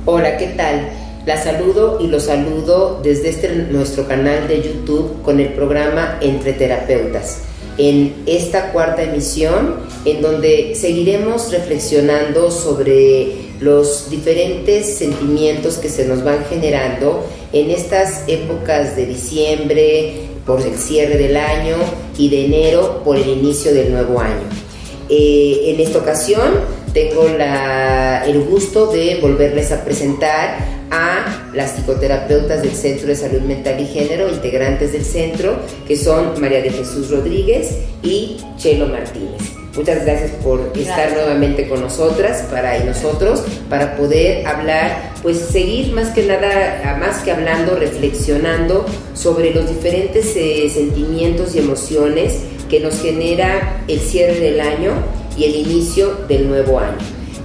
Hola, ¿qué tal? La saludo y los saludo desde nuestro canal de YouTube con el programa Entre Terapeutas. En esta cuarta emisión, en donde seguiremos reflexionando sobre los diferentes sentimientos que se nos van generando en estas épocas de diciembre por el cierre del año y de enero por el inicio del nuevo año. En esta ocasión tengo el gusto de volverles a presentar a las psicoterapeutas del Centro de Salud Mental y Género, integrantes del centro, que son María de Jesús Rodríguez y Chelo Martínez. Muchas gracias por estar nuevamente con nosotros para poder hablar, pues seguir más que hablando, reflexionando sobre los diferentes sentimientos y emociones que nos genera el cierre del año y el inicio del nuevo año.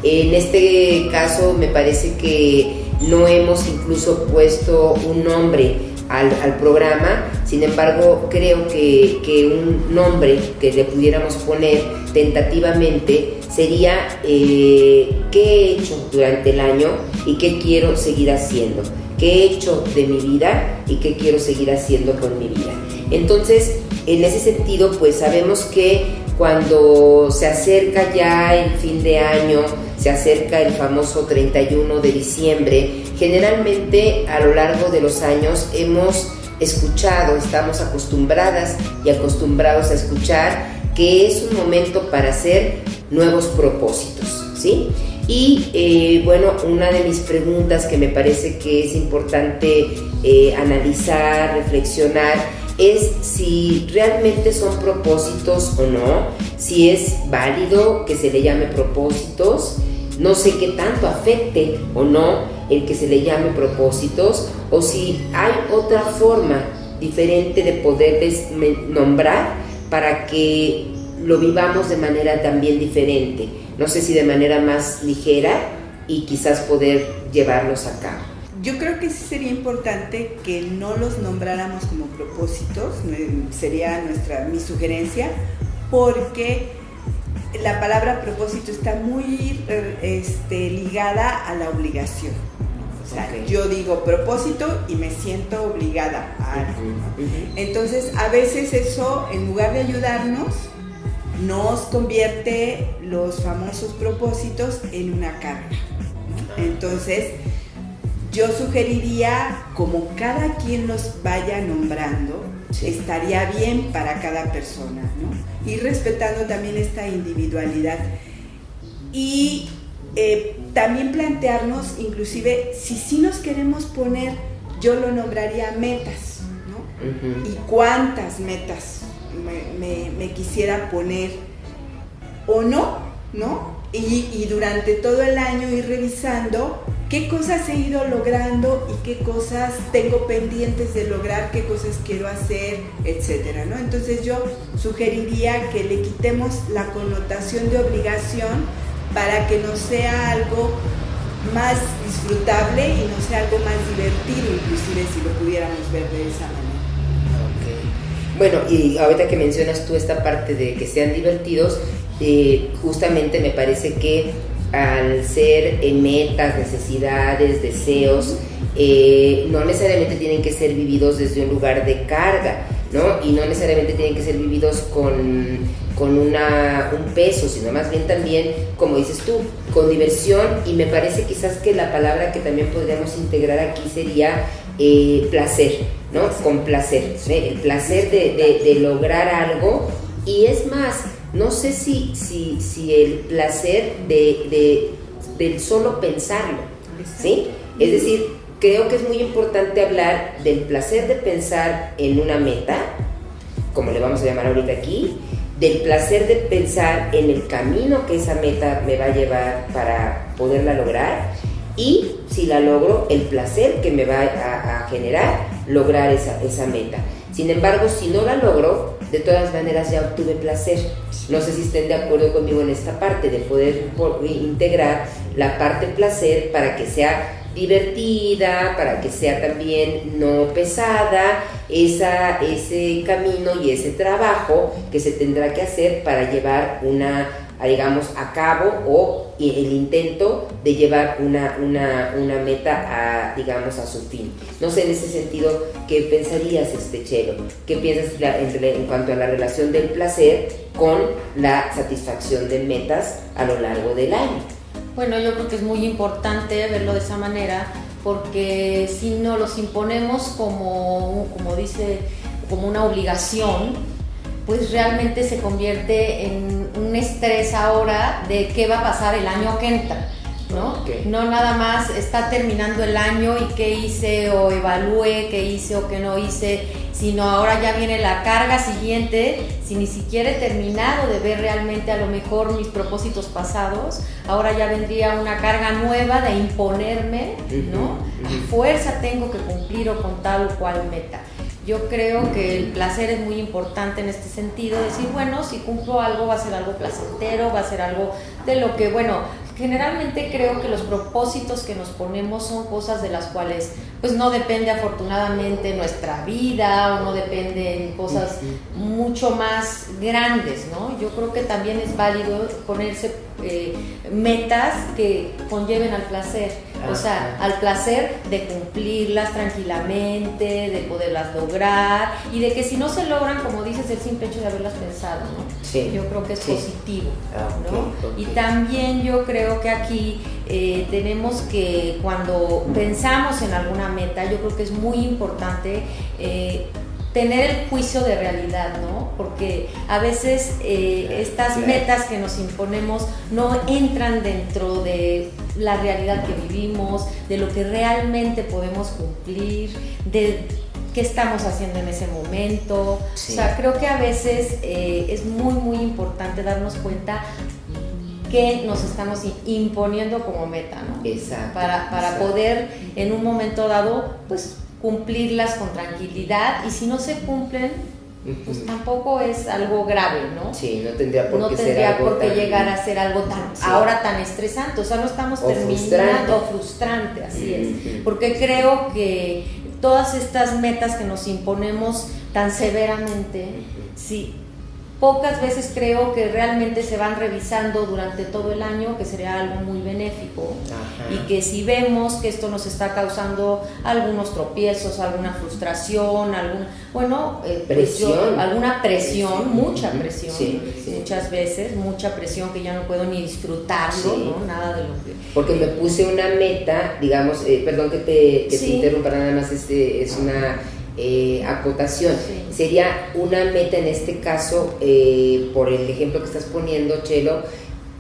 En este caso me parece que no hemos incluso puesto un nombre al programa, sin embargo creo que un nombre que le pudiéramos poner tentativamente sería qué he hecho durante el año y qué quiero seguir haciendo, qué he hecho de mi vida y qué quiero seguir haciendo con mi vida. Entonces, en ese sentido, pues sabemos que cuando se acerca ya el fin de año, se acerca el famoso 31 de diciembre, generalmente a lo largo de los años hemos escuchado, estamos acostumbradas y acostumbrados a escuchar que es un momento para hacer nuevos propósitos, ¿sí? Y bueno, una de mis preguntas que me parece que es importante analizar, reflexionar, es si realmente son propósitos o no, si es válido que se le llame propósitos, no sé qué tanto afecte o no el que se le llame propósitos, o si hay otra forma diferente de poderles nombrar para que lo vivamos de manera también diferente, no sé si de manera más ligera y quizás poder llevarlos a cabo. Yo creo que sí sería importante que no los nombráramos como propósitos, sería mi sugerencia, porque la palabra propósito está muy ligada a la obligación. O sea, okay. Yo digo propósito y me siento obligada a algo, ¿no? Entonces, a veces eso, en lugar de ayudarnos, nos convierte los famosos propósitos en una carga, ¿no? Entonces, yo sugeriría, como cada quien los vaya nombrando, sí, estaría bien para cada persona, ¿no? Y respetando también esta individualidad. Y también plantearnos, inclusive, si sí nos queremos poner, yo lo nombraría metas, ¿no? Uh-huh. Y cuántas metas me quisiera poner o no, ¿no? Y durante todo el año ir revisando qué cosas he ido logrando y qué cosas tengo pendientes de lograr, qué cosas quiero hacer, etcétera, ¿no? Entonces yo sugeriría que le quitemos la connotación de obligación para que nos sea algo más disfrutable y nos sea algo más divertido, inclusive si lo pudiéramos ver de esa manera. Okay. Bueno, y ahorita que mencionas tú esta parte de que sean divertidos, justamente me parece que al ser metas, necesidades, deseos, no necesariamente tienen que ser vividos desde un lugar de carga, ¿no? Y no necesariamente tienen que ser vividos con un peso, sino más bien también, como dices tú, con diversión. Y me parece quizás que la palabra que también podríamos integrar aquí sería placer, ¿no? Con placer, ¿sí? El placer de lograr algo. Y es más, no sé si el placer del solo pensarlo, ¿sí? Es decir, creo que es muy importante hablar del placer de pensar en una meta, como le vamos a llamar ahorita aquí, del placer de pensar en el camino que esa meta me va a llevar para poderla lograr, y si la logro, el placer que me va a generar lograr esa meta. Sin embargo, si no la logro, de todas maneras ya obtuve placer. No sé si estén de acuerdo conmigo en esta parte de poder integrar la parte placer para que sea divertida, para que sea también no pesada, ese camino y ese trabajo que se tendrá que hacer para llevar digamos, a cabo o el intento de llevar una meta digamos, a su fin. No sé, en ese sentido, ¿qué pensarías, Chelo? ¿Qué piensas en cuanto a la relación del placer con la satisfacción de metas a lo largo del año? Bueno, yo creo que es muy importante verlo de esa manera, porque si no los imponemos como una obligación, pues realmente se convierte en un estrés ahora de qué va a pasar el año que entra, ¿no? Okay. No nada más está terminando el año y qué hice o evalué qué hice o qué no hice, sino ahora ya viene la carga siguiente. Si ni siquiera he terminado de ver realmente a lo mejor mis propósitos pasados, ahora ya vendría una carga nueva de imponerme, ¿no? A fuerza tengo que cumplir o con tal o cual meta. Yo creo que el placer es muy importante en este sentido, decir, bueno, si cumplo algo va a ser algo placentero, va a ser algo de lo que, bueno, generalmente creo que los propósitos que nos ponemos son cosas de las cuales pues no depende afortunadamente nuestra vida, o no dependen cosas mucho más grandes, ¿no? Yo creo que también es válido ponerse metas que conlleven al placer, o sea, al placer de cumplirlas tranquilamente, de poderlas lograr, y de que si no se logran, como dices, el simple hecho de haberlas pensado, ¿no? Sí. Yo creo que es positivo, ¿no? Okay. Y también yo creo que aquí tenemos que, cuando pensamos en alguna meta, yo creo que es muy importante tener el juicio de realidad, ¿no? Porque a veces estas metas que nos imponemos no entran dentro de la realidad que vivimos, de lo que realmente podemos cumplir, de qué estamos haciendo en ese momento. Sí. O sea, creo que a veces es muy, muy importante darnos cuenta que nos estamos imponiendo como meta, ¿no? Exacto. Para poder en un momento dado, pues, cumplirlas con tranquilidad, y si no se cumplen, pues tampoco es algo grave, ¿no? Sí, no tendría por qué llegar a ser algo ahora tan estresante, o sea, no estamos terminando frustrante, así es, porque creo que todas estas metas que nos imponemos tan severamente, sí, pocas veces creo que realmente se van revisando durante todo el año, que sería algo muy benéfico. Ajá. Y que si vemos que esto nos está causando algunos tropiezos, alguna frustración, presión. Alguna presión, mucha presión, sí. Muchas veces, mucha presión que ya no puedo ni disfrutarlo, sí. ¿no? Nada de lo que... Porque me puse una meta, digamos, perdón que te interrumpa, nada más es una... acotación, sí. Sería una meta en este caso, por el ejemplo que estás poniendo, Chelo,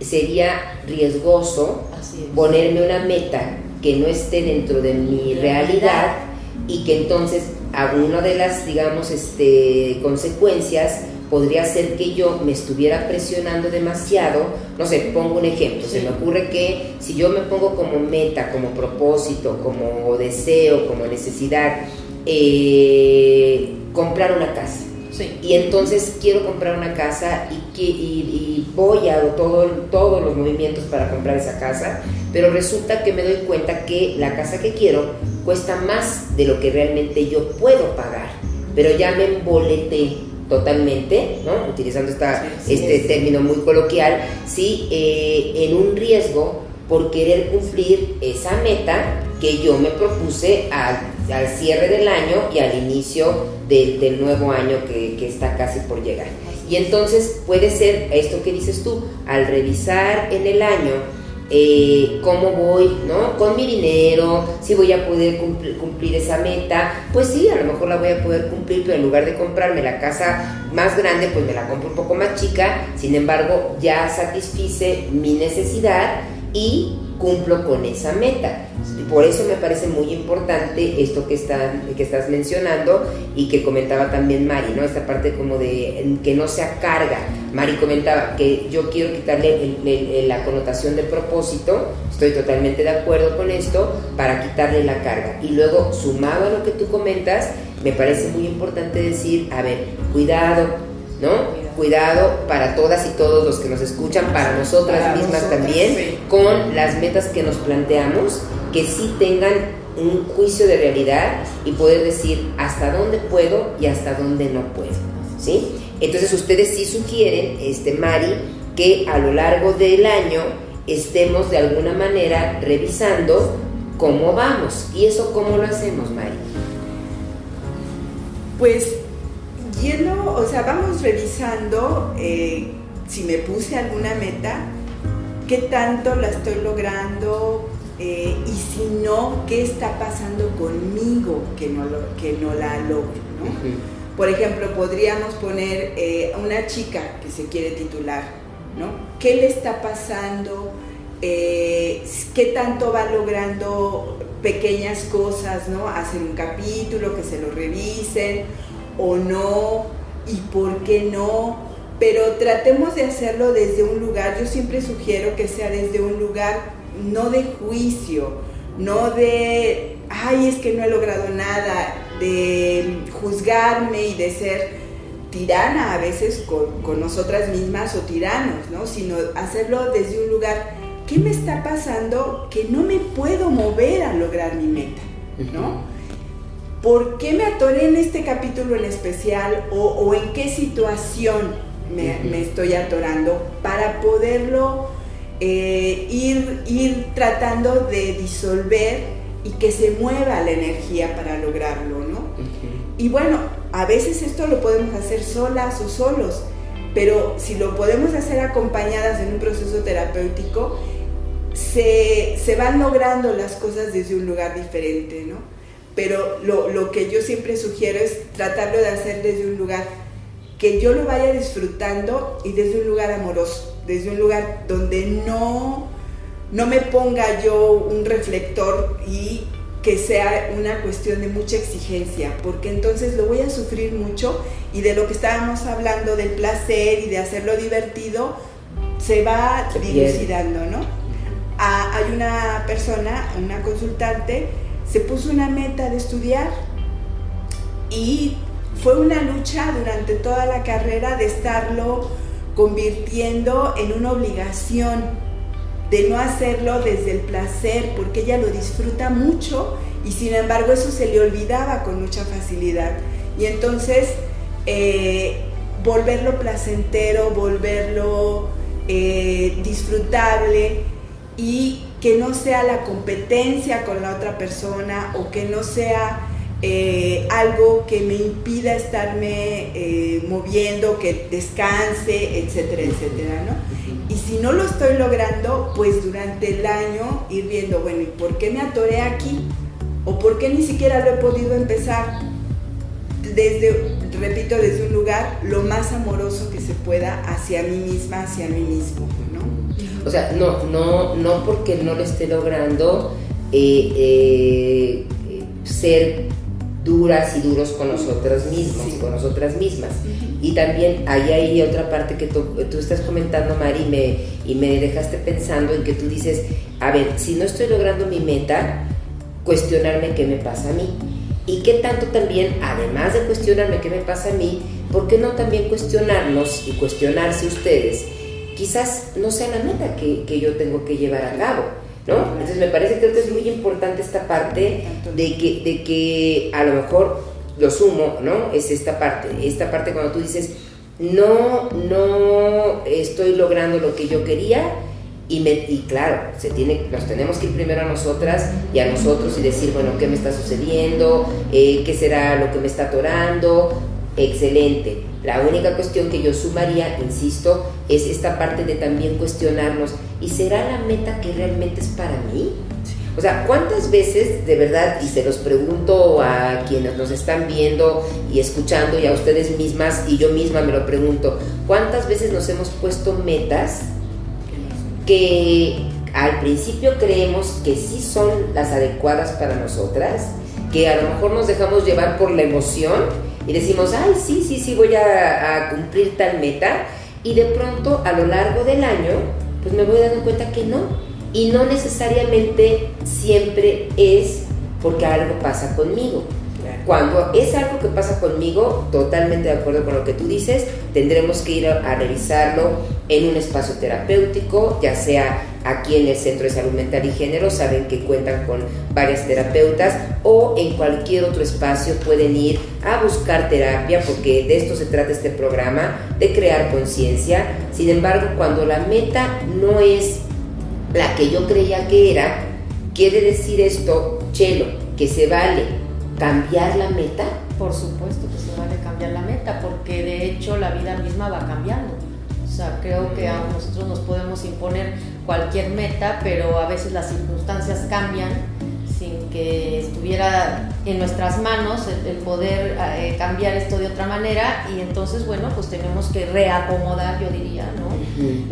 sería riesgoso ponerme una meta que no esté dentro de mi realidad, y que entonces alguna de las, digamos, consecuencias podría ser que yo me estuviera presionando demasiado. No sé, pongo un ejemplo, sí. Se me ocurre que si yo me pongo como meta, como propósito, como deseo, como necesidad, comprar una casa, sí. Y entonces quiero comprar una casa y voy a todos los movimientos para comprar esa casa, pero resulta que me doy cuenta que la casa que quiero cuesta más de lo que realmente yo puedo pagar, pero ya me emboleté totalmente, ¿no? Utilizando este término muy coloquial, sí, en un riesgo por querer cumplir esa meta que yo me propuse al cierre del año y al inicio del nuevo año que está casi por llegar. Y entonces puede ser esto que dices tú, al revisar en el año cómo voy, ¿no? Con mi dinero, si voy a poder cumplir esa meta, pues sí, a lo mejor la voy a poder cumplir, pero en lugar de comprarme la casa más grande, pues me la compro un poco más chica. Sin embargo, ya satisfice mi necesidad y cumplo con esa meta. Por eso me parece muy importante esto que estás mencionando, y que comentaba también Mari, ¿no? Esta parte como de que no sea carga. Mari comentaba que yo quiero quitarle la connotación de propósito, estoy totalmente de acuerdo con esto, para quitarle la carga. Y luego, sumado a lo que tú comentas, me parece muy importante decir, a ver, cuidado, ¿no? Cuidado para todas y todos los que nos escuchan, para nosotras mismas también, sí. Con las metas que nos planteamos, que sí tengan un juicio de realidad y poder decir hasta dónde puedo y hasta dónde no puedo, ¿sí? Entonces ustedes sí sugieren, Mari, que a lo largo del año estemos de alguna manera revisando cómo vamos. ¿Y eso cómo lo hacemos, Mari? Pues vamos revisando si me puse alguna meta, qué tanto la estoy logrando, y si no, qué está pasando conmigo que no la logro, ¿no? Uh-huh. Por ejemplo, podríamos poner una chica que se quiere titular, ¿no? ¿Qué le está pasando? ¿Qué tanto va logrando pequeñas cosas, ¿no? Hacer un capítulo, que se lo revisen o no, y por qué no, pero tratemos de hacerlo desde un lugar, yo siempre sugiero que sea desde un lugar no de juicio, no de, ay, es que no he logrado nada, de juzgarme y de ser tirana a veces con nosotras mismas o tiranos, ¿no? Sino hacerlo desde un lugar, ¿qué me está pasando que no me puedo mover a lograr mi meta, ¿no? ¿Por qué me atoré en este capítulo en especial o en qué situación me estoy atorando para poderlo ir tratando de disolver y que se mueva la energía para lograrlo, ¿no? Y bueno, a veces esto lo podemos hacer solas o solos, pero si lo podemos hacer acompañadas en un proceso terapéutico, se van logrando las cosas desde un lugar diferente, ¿no? Pero lo que yo siempre sugiero es tratarlo de hacer desde un lugar que yo lo vaya disfrutando y desde un lugar amoroso, desde un lugar donde no me ponga yo un reflector y que sea una cuestión de mucha exigencia, porque entonces lo voy a sufrir mucho y de lo que estábamos hablando del placer y de hacerlo divertido se va dilucidando, ¿no? Hay una persona, una consultante, se puso una meta de estudiar y fue una lucha durante toda la carrera de estarlo convirtiendo en una obligación, de no hacerlo desde el placer, porque ella lo disfruta mucho y sin embargo eso se le olvidaba con mucha facilidad. Y entonces volverlo placentero, volverlo disfrutable, y que no sea la competencia con la otra persona o que no sea algo que me impida estarme moviendo, que descanse, etcétera, etcétera, ¿no? Y si no lo estoy logrando, pues durante el año ir viendo, bueno, ¿y por qué me atoré aquí? ¿O por qué ni siquiera lo he podido empezar? Repito, desde un lugar lo más amoroso que se pueda hacia mí misma, hacia mí mismo, ¿no? O sea, no porque no lo esté logrando ser duras y duros con nosotras mismas, sí, con nosotras mismas. Y también hay ahí otra parte que tú estás comentando, Mari, y me dejaste pensando en que tú dices, a ver, si no estoy logrando mi meta, cuestionarme qué me pasa a mí. Y qué tanto también, además de cuestionarme qué me pasa a mí, ¿por qué no también cuestionarnos y cuestionarse ustedes? Quizás no sea la meta que yo tengo que llevar a cabo, ¿no? Entonces me parece que es muy importante esta parte de que a lo mejor lo sumo, ¿no? Es esta parte cuando tú dices no estoy logrando lo que yo quería y claro, nos tenemos que ir primero a nosotras y a nosotros y decir, bueno, ¿qué me está sucediendo? ¿Qué será lo que me está atorando? Excelente. La única cuestión que yo sumaría, insisto, es esta parte de también cuestionarnos, ¿y será la meta que realmente es para mí? O sea, ¿cuántas veces, de verdad, y se los pregunto a quienes nos están viendo y escuchando y a ustedes mismas, y yo misma me lo pregunto, ¿cuántas veces nos hemos puesto metas que al principio creemos que sí son las adecuadas para nosotras, que a lo mejor nos dejamos llevar por la emoción y decimos, ay, sí, voy a cumplir tal meta, y de pronto a lo largo del año pues me voy dando cuenta que no, y no necesariamente siempre es porque algo pasa conmigo. Cuando es algo que pasa conmigo, totalmente de acuerdo con lo que tú dices, tendremos que ir a revisarlo en un espacio terapéutico, ya sea aquí en el Centro de Salud Mental y Género, saben que cuentan con varias terapeutas, o en cualquier otro espacio pueden ir a buscar terapia, porque de esto se trata este programa, de crear conciencia. Sin embargo, cuando la meta no es la que yo creía que era. ¿Quiere decir esto, Chelo, que se vale cambiar la meta? Por supuesto que se vale cambiar la meta, porque de hecho la vida misma va cambiando. O sea, creo que a nosotros nos podemos imponer cualquier meta, pero a veces las circunstancias cambian sin que estuviera en nuestras manos el poder cambiar esto de otra manera, y entonces, bueno, pues tenemos que reacomodar, yo diría, ¿no?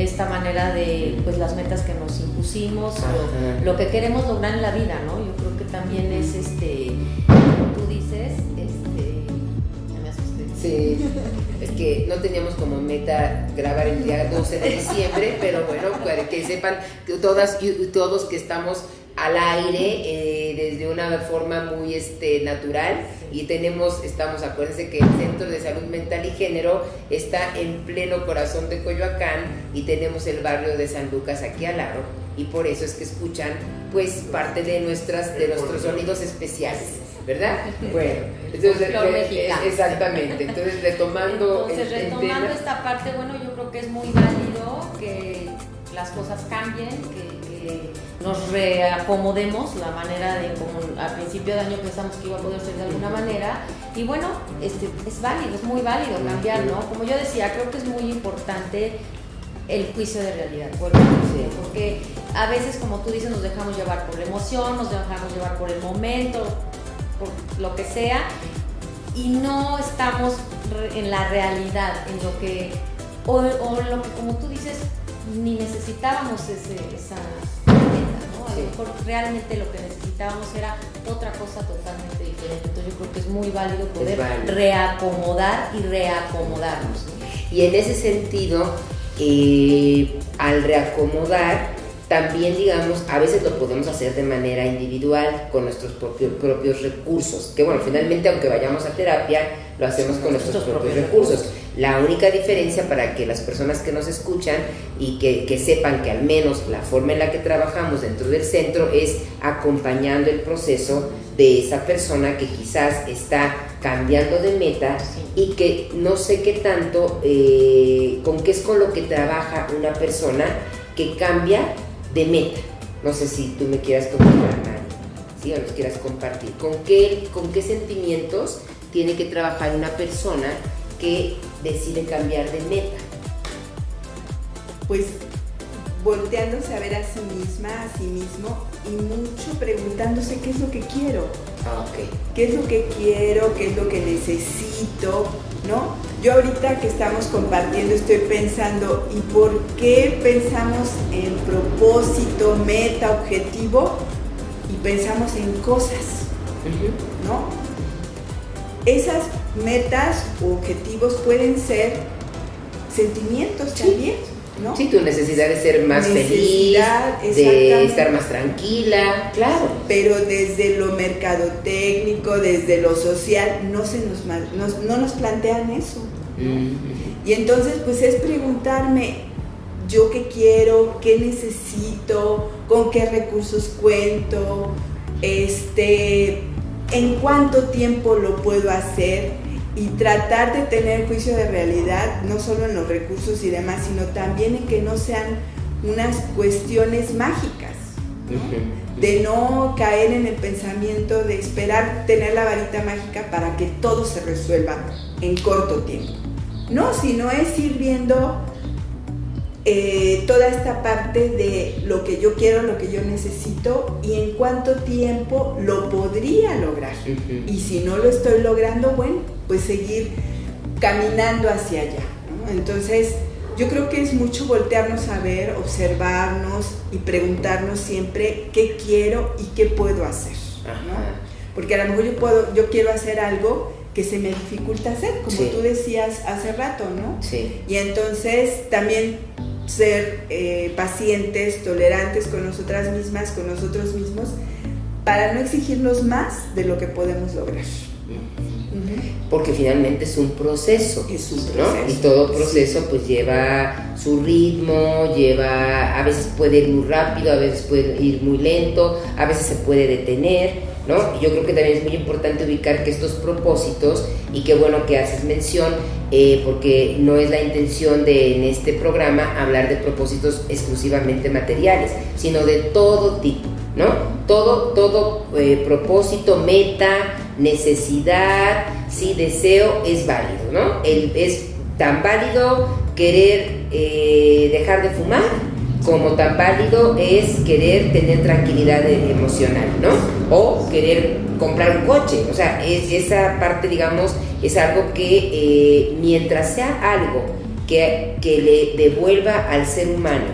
Esta manera de, pues, las metas que nos impusimos, lo que queremos lograr en la vida, ¿no? Yo creo que también es, como tú dices, ya me asusté. Sí, es que no teníamos como meta grabar el día 12 de diciembre, pero bueno, para que sepan que todas y todos que estamos al aire desde una forma muy natural, y acuérdense que el Centro de Salud Mental y Género está en pleno corazón de Coyoacán, y tenemos el barrio de San Lucas aquí al lado, y por eso es que escuchan pues parte de nuestros sonidos especiales, ¿verdad? Bueno, entonces exactamente, entonces retomando el tema. Esta parte, bueno, yo creo que es muy válido que las cosas cambien, que nos reacomodemos la manera de como al principio de año pensamos que iba a poder ser de alguna manera, y bueno, es válido, es muy válido cambiar, ¿no? Como yo decía, creo que es muy importante el juicio de realidad, porque a veces, como tú dices, nos dejamos llevar por la emoción, nos dejamos llevar por el momento, por lo que sea, y no estamos en la realidad, en lo que, o lo que, como tú dices, ni necesitábamos esa meta, ¿no? A lo mejor realmente lo que necesitábamos era otra cosa totalmente diferente. Entonces yo creo que es muy válido poder reacomodar y reacomodarnos, ¿no? Y en ese sentido, al reacomodar, también, digamos, a veces lo podemos hacer de manera individual, con nuestros propios recursos, que bueno, finalmente, aunque vayamos a terapia, lo hacemos con nuestros propios recursos. La única diferencia, para que las personas que nos escuchan y que sepan que al menos la forma en la que trabajamos dentro del centro es acompañando el proceso de esa persona que quizás está cambiando de meta, y que no sé qué tanto, con qué es con lo que trabaja una persona que cambia de meta. No sé si tú me quieras comentar, Mari, ¿sí? O nos quieras compartir. ¿Con qué sentimientos tiene que trabajar una persona que decide cambiar de meta? Pues volteándose a ver a sí misma, a sí mismo, y mucho preguntándose qué es lo que quiero. ¿Qué es lo que quiero? ¿Qué es lo que necesito? ¿No? Yo ahorita que estamos compartiendo estoy pensando, ¿y por qué pensamos en propósito, meta, objetivo? Y pensamos en cosas, ¿no? Esas metas u objetivos pueden ser sentimientos también, ¿no? Sí, tu necesidad de ser más feliz, de estar más tranquila, claro. Pero desde lo mercadotécnico, desde lo social, no nos plantean eso, ¿no? Y entonces, pues es preguntarme, ¿yo qué quiero? ¿Qué necesito? ¿Con qué recursos cuento? ¿En cuánto tiempo lo puedo hacer? Y tratar de tener juicio de realidad, no solo en los recursos y demás, sino también en que no sean unas cuestiones mágicas, ¿no? De no caer en el pensamiento de esperar tener la varita mágica para que todo se resuelva en corto tiempo. No, sino es ir viendo toda esta parte de lo que yo quiero, lo que yo necesito, y en cuánto tiempo lo podría lograr. Y si no lo estoy logrando, bueno, pues seguir caminando hacia allá, ¿no? Entonces, yo creo que es mucho voltearnos a ver, observarnos y preguntarnos siempre qué quiero y qué puedo hacer, ¿no? Porque a lo mejor yo quiero hacer algo que se me dificulta hacer, como tú decías hace rato, ¿no? Sí. Y entonces también ser pacientes, tolerantes con nosotras mismas, con nosotros mismos, para no exigirnos más de lo que podemos lograr. Porque finalmente es un proceso, ¿no? Y todo proceso pues lleva su ritmo, a veces puede ir muy rápido, a veces puede ir muy lento, a veces se puede detener, ¿no? Y yo creo que también es muy importante ubicar que estos propósitos, y qué bueno que haces mención, porque no es la intención de en este programa hablar de propósitos exclusivamente materiales, sino de todo tipo, ¿no? Todo propósito, meta, necesidad, sí, deseo es válido, ¿no? Es tan válido querer dejar de fumar, como tan válido es querer tener tranquilidad emocional, ¿no? O querer comprar un coche. O sea, esa parte, digamos, es algo que mientras sea algo que le devuelva al ser humano,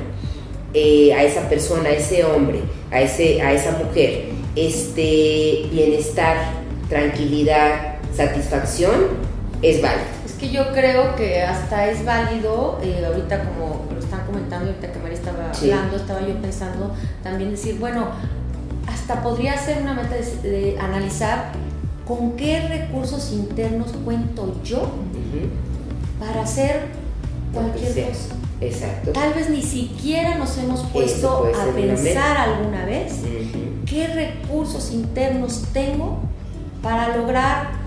a esa persona, a ese hombre, a esa mujer, bienestar, tranquilidad, satisfacción, es válido. Es que yo creo que hasta es válido, ahorita como lo están comentando, ahorita que María estaba hablando, estaba yo pensando también decir, bueno, hasta podría ser una meta de analizar con qué recursos internos cuento yo para hacer cualquier cosa. Exacto. Tal vez ni siquiera nos hemos puesto a pensar alguna vez qué recursos internos tengo para lograr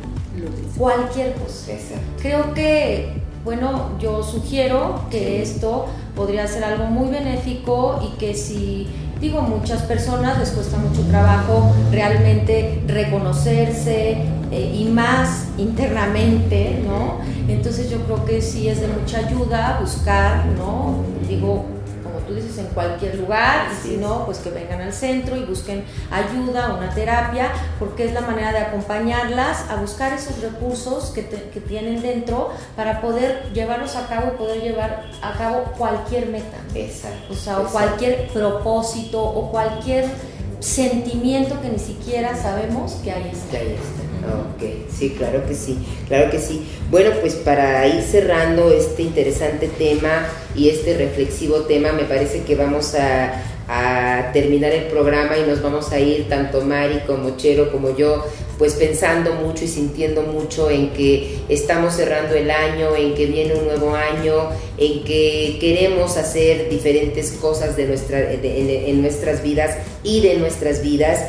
cualquier cosa. Exacto. Creo que, bueno, yo sugiero que esto podría ser algo muy benéfico y que si, digo, muchas personas les cuesta mucho trabajo realmente reconocerse y más internamente, ¿no? Entonces yo creo que sí es de mucha ayuda buscar, ¿no? Digo, como tú dices, en cualquier lugar, y si no, pues que vengan al centro y busquen ayuda, una terapia, porque es la manera de acompañarlas a buscar esos recursos que tienen dentro para poder llevarlos a cabo y poder llevar a cabo cualquier meta. Exacto. O sea, o cualquier propósito o cualquier sentimiento que ni siquiera sabemos que ahí está. Ok, sí, claro que sí, claro que sí. Bueno, pues para ir cerrando este interesante tema y este reflexivo tema, me parece que vamos a terminar el programa y nos vamos a ir, tanto Mari como Chelo como yo, pues pensando mucho y sintiendo mucho en que estamos cerrando el año, en que viene un nuevo año, en que queremos hacer diferentes cosas en nuestras vidas y de nuestras vidas.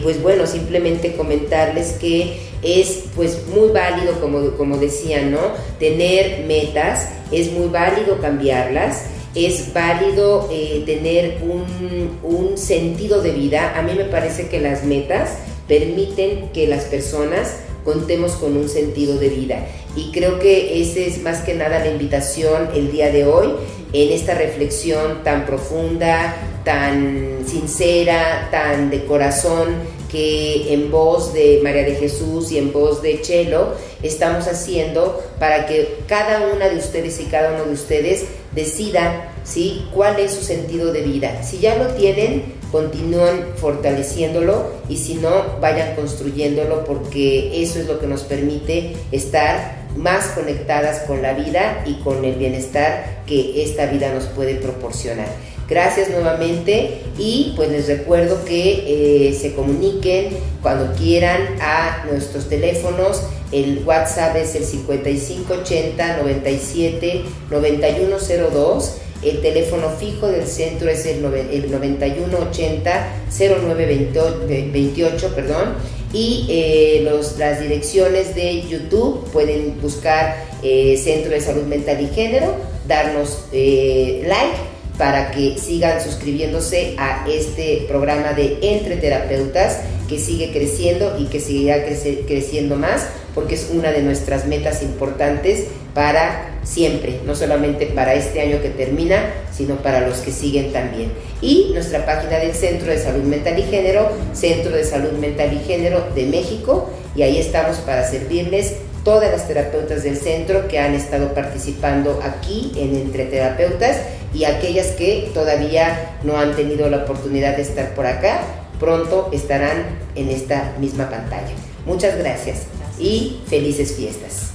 Pues bueno, simplemente comentarles que es pues muy válido, como decían, ¿no? Tener metas, es muy válido cambiarlas, es válido tener un sentido de vida. A mí me parece que las metas permiten que las personas contemos con un sentido de vida, y creo que esa es más que nada la invitación el día de hoy, en esta reflexión tan profunda, tan sincera, tan de corazón, que en voz de María de Jesús y en voz de Chelo estamos haciendo para que cada una de ustedes y cada uno de ustedes decida, ¿sí?, cuál es su sentido de vida. Si ya lo tienen, continúen fortaleciéndolo, y si no, vayan construyéndolo, porque eso es lo que nos permite estar más conectadas con la vida y con el bienestar que esta vida nos puede proporcionar. Gracias nuevamente, y pues les recuerdo que se comuniquen cuando quieran a nuestros teléfonos. El WhatsApp es el 5580 97 9102. El teléfono fijo del centro es el 9180 0928, y las direcciones de YouTube pueden buscar Centro de Salud Mental y Género, darnos like para que sigan suscribiéndose a este programa de Entre Terapeutas, que sigue creciendo y que seguirá creciendo más, porque es una de nuestras metas importantes para siempre, no solamente para este año que termina, sino para los que siguen también. Y nuestra página del Centro de Salud Mental y Género, Centro de Salud Mental y Género de México, y ahí estamos para servirles todas las terapeutas del centro que han estado participando aquí en Entre Terapeutas, y aquellas que todavía no han tenido la oportunidad de estar por acá, pronto estarán en esta misma pantalla. Muchas gracias y felices fiestas.